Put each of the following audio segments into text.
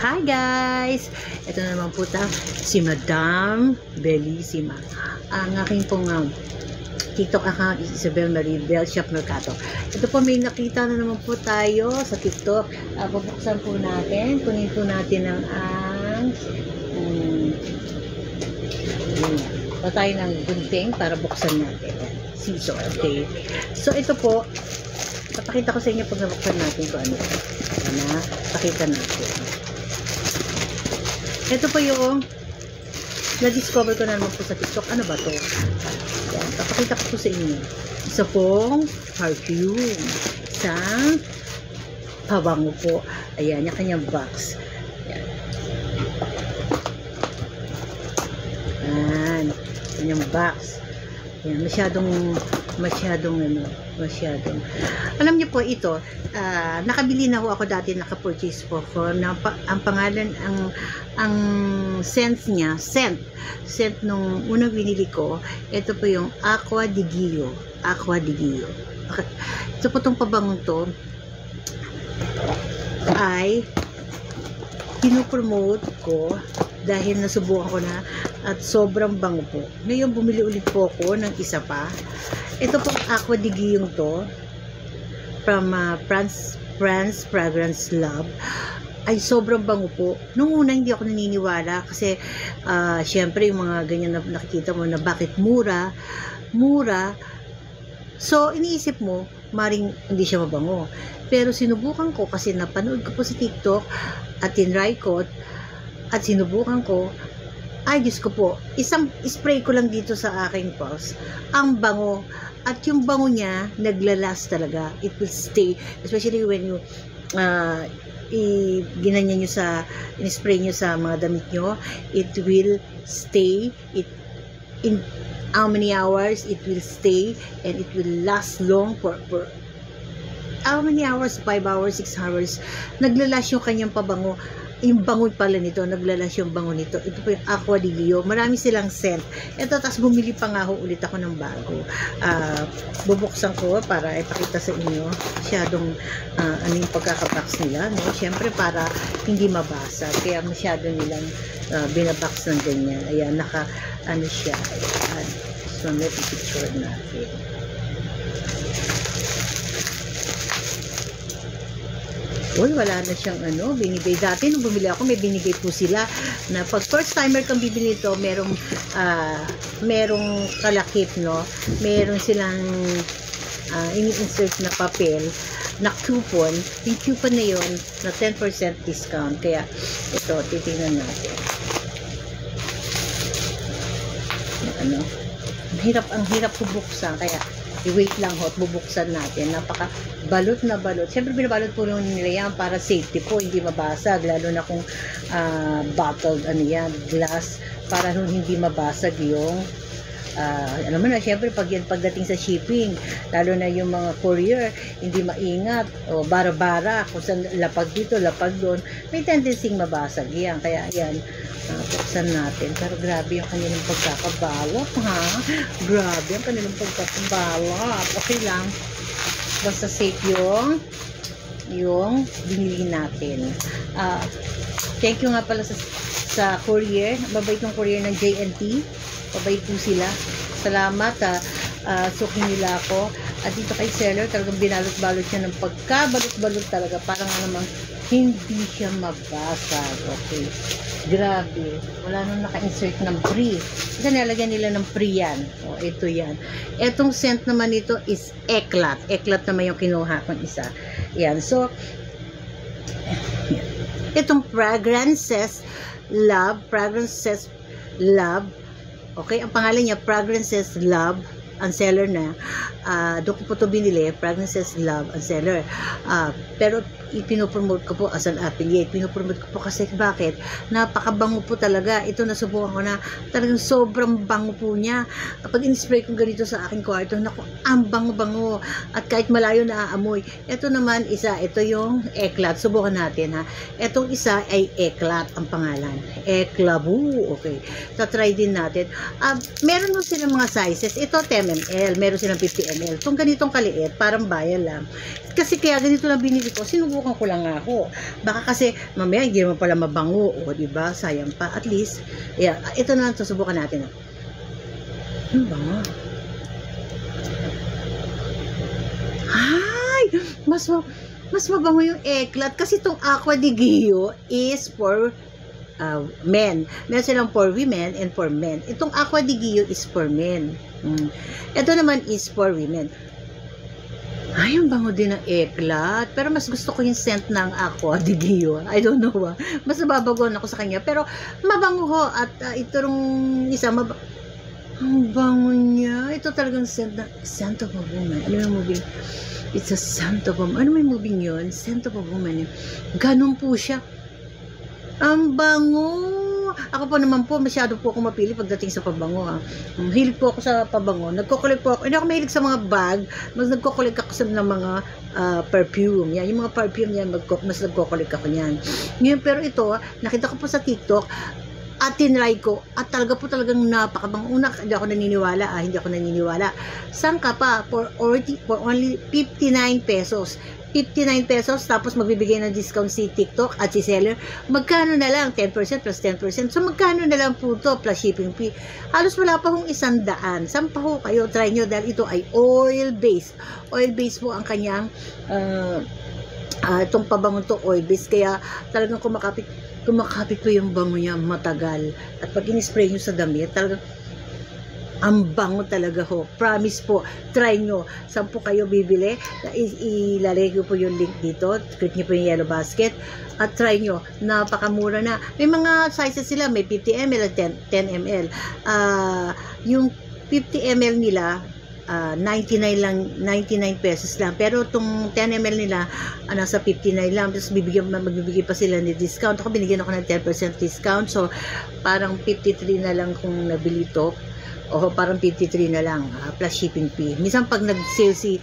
Hi guys! Ito na naman po si Madam Bellissima. Ang aking pong TikTok account is Isabel Marie Bell Shop Mercato. Ito po, may nakita na naman po tayo sa TikTok. Bubuksan po natin. Kunin po natin ang tayo ng gunting para buksan natin. Scissor, okay. So ito po, papakita ko sa inyo pag nabuksan natin kung ano. Pakita natin. Ito po yung na-discover ko na naman po sa TikTok. Ano ba to? Yan, papakita ko po sa inyo. Isa pong perfume. Isang pabango po. Ayan, yung kanyang box. Ayan. Ayan. Kanyang box. Ayan, masyadong alam niyo po ito, nakabili na ako dati, naka-purchase po ako ang pangalan, ang scent niya, scent nung unang binili ko, ito po yung Acqua di Gio. Ito po tong pabangong to ay pinopromote ko dahil nasubukan ko na at sobrang bango po. Ngayon bumili ulit po ako ng isa pa. Ito po Acqua di Gio to from France Fragrance Lab. Ay sobrang bango po. Nung una hindi ako naniniwala kasi syempre yung mga ganyan na nakikita mo na bakit mura. So iniisip mo maring hindi siya mabango. Pero sinubukan ko kasi napanood ko po sa TikTok at tinry ko at sinubukan ko. Ay Diyos ko po, isang spray ko lang dito sa aking pulse. Ang bango. At yung bango niya, naglalas talaga. It will stay. Especially when you ginanyan nyo in-spray nyo sa mga damit nyo. It will stay. In how many hours it will stay. And it will last long for how many hours? 5 hours, 6 hours. Naglalas yung kanyang pabango. Yung bango pala nito, naglalas yung bango nito. Ito po yung Acqua di Gio. Marami silang scent. Ito, tas bumili pa nga ulit ako ng bago. Bubuksan ko para ipakita sa inyo. Masyadong ano yung pagkakabox nila. No? Siyempre para hindi mabasa. Kaya masyado nilang binabox ng ganyan. Ayan, ano siya. Ayan. So, may picture natin. Uy, wala na siyang binigay. Dati nung bumili ako, may binigay po sila na pag first timer kang bibili ito, merong kalakip, no? Meron silang ini-insert na papel na coupon. Yung coupon na yun, na 10% discount. Kaya, ito, titingnan natin. Ang hirap bubuksan. Kaya, i-wait lang bubuksan natin. Napaka balot na balot. Siyempre binabalot po nila yan para safety po, hindi mabasag, lalo na kung bottled glass, para hindi mabasag yung alam mo na, siyempre pagdating sa shipping, lalo na yung mga courier, hindi maingat, o bara-bara, kung saan lapag dito, lapag doon, may tendency mabasag yan. Kaya yan, buksan natin. Pero grabe yung kanilang pagkakabalak, ha? Grabe yung kanilang pagkakabalak. Okay lang. Basta safe yung binili natin. Thank you nga pala sa courier. Mabait ng courier ng JNT. Mabait po sila. Salamat. Sukin nila ako. At dito kay seller, talagang binalot-balot niya ng pagkabalot-balot talaga. Parang namang hindi siya mabasag. Okay. Grabe. Wala nung naka-insert ng free. Kasi nalagyan nila ng free yan. O, ito yan. Etong scent naman nito is Eclat. Eclat naman yung kinuha kong isa. Yan. So, itong Fragrances Love. Okay, ang pangalan niya, Fragrances Love. Ang seller na. Doon ko po ito binili. Fragrances Love. Ang seller. Pero, ipinopromote ko po as an affiliate. Pinopromote ko po kasi bakit? Napakabango po talaga. Ito nasubukan ko na talagang sobrang bango po niya. Kapag in-spray ko ganito sa aking kwarto, naku, ang bango-bango. At kahit malayo na aamoy. Ito naman isa, ito yung Eclat. Subukan natin ha. Itong isa ay Eclat ang pangalan. Eclabu. Okay. Tatry din natin. Meron nun silang mga sizes. Ito 10 ml. Meron silang 50 ml. Itong ganitong kaliit, parang bayan lang. kasi kaya ganito lang binili ko, sinubukan ko lang ako. Baka kasi mamaya hindi naman pala mabango, o di ba? Sayang pa. At least, yeah, ito na, susubukan natin. Bango. Ay, mas mabango yung Eclat kasi itong Aqua di Gio is for men. Meron silang for women and for men. Itong Aqua di Gio is for men. Ito naman is for women. Ay, ang bango din ng Eclat. Pero mas gusto ko yung scent ng Aqua di Gio. I don't know. Mas nababagon ako sa kanya. Pero mabango ho. At itong isa, ang bango niya. Ito talagang scent of a woman. Ano yung movie? It's a scent of a woman. Ano may movie yun? Scent of a woman. Ganun po siya. Ang bango. Ako po naman po, masyado po ako mapili pagdating sa pabango. Hilig po ako sa pabango. Nagkukulik po ako. Hindi ako mahilig sa mga bag. Mas nagkukulik ako sa mga perfume. Yan. Yung mga perfume yan, mas nagkukulik ako yan. Ngayon, pero ito, nakita ko po sa TikTok, at tinry ko, at talagang napakabango. Una, hindi ako naniniwala. Saan ka pa? For only 59 pesos. 59 pesos, tapos magbibigay ng discount si TikTok at si seller. Magkano na lang? 10% plus 10%. So, magkano na lang po to plus shipping fee? Halos wala pa hong 100. Saan pa ho kayo? Try nyo dahil ito ay oil-based. Oil-based po ang kanyang itong pabango to oil-based. Kaya talagang kumakapit po yung bango niya matagal. At pag in-spray nyo sa damit, talagang ang bango talaga ho. Promise po, try nyo. Saan po kayo bibili? Ilalagay ko po yung link dito. Click nyo po yung yellow basket. At try nyo. Napakamura na. May mga sizes sila. May 50 ml at 10 ml. Yung 50 ml nila, 99 pesos lang. Pero itong 10 ml nila, nasa 59 lang. Tapos magbibigay pa sila ng discount. Ako binigyan ako ng 10% discount. So, parang 53 na lang kung nabili to. O parang 53 na lang. Plus shipping fee. Minsan pag nag-sale si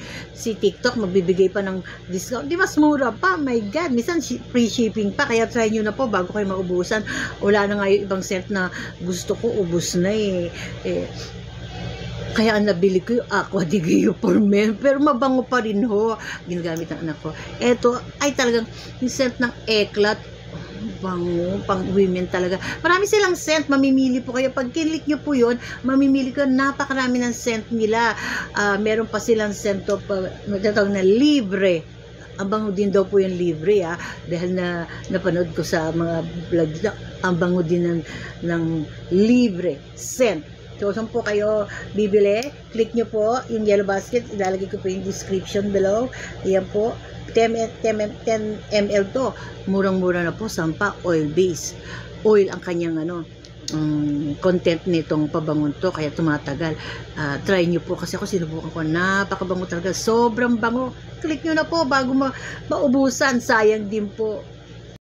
TikTok, magbibigay pa ng discount. Di mas mura pa. My God. Minsan free shipping pa. Kaya try nyo na po bago kayo maubusan. Wala na nga yung ibang scent na gusto ko. Ubus na Kaya ang nabili ko yung Aqua di Gio for men. Pero mabango pa rin ho. Ginagamit ng anak ko. Ito ay talagang yung scent ng Eclat. Bango, pang women talaga. Marami silang scent. Mamimili po kayo. Pag kinlik nyo po yun, mamimili ko. Napakarami ng scent nila. Meron pa silang scent of natatawag na libre. Ang bango din daw po yung libre dahil napanood ko sa mga vlog na ang bango din ng libre scent. So, saan po kayo bibili? Click nyo po yung yellow basket. Ilalagay ko po yung description below. Ayan po. 10 ml to. Murang-mura na po. Sampa, oil-based. Oil ang kanyang content nitong pabangon to. Kaya tumatagal. Try nyo po. Kasi ako sinubukan ko. Napakabango talaga. Sobrang bango. Click nyo na po bago maubusan. Sayang din po.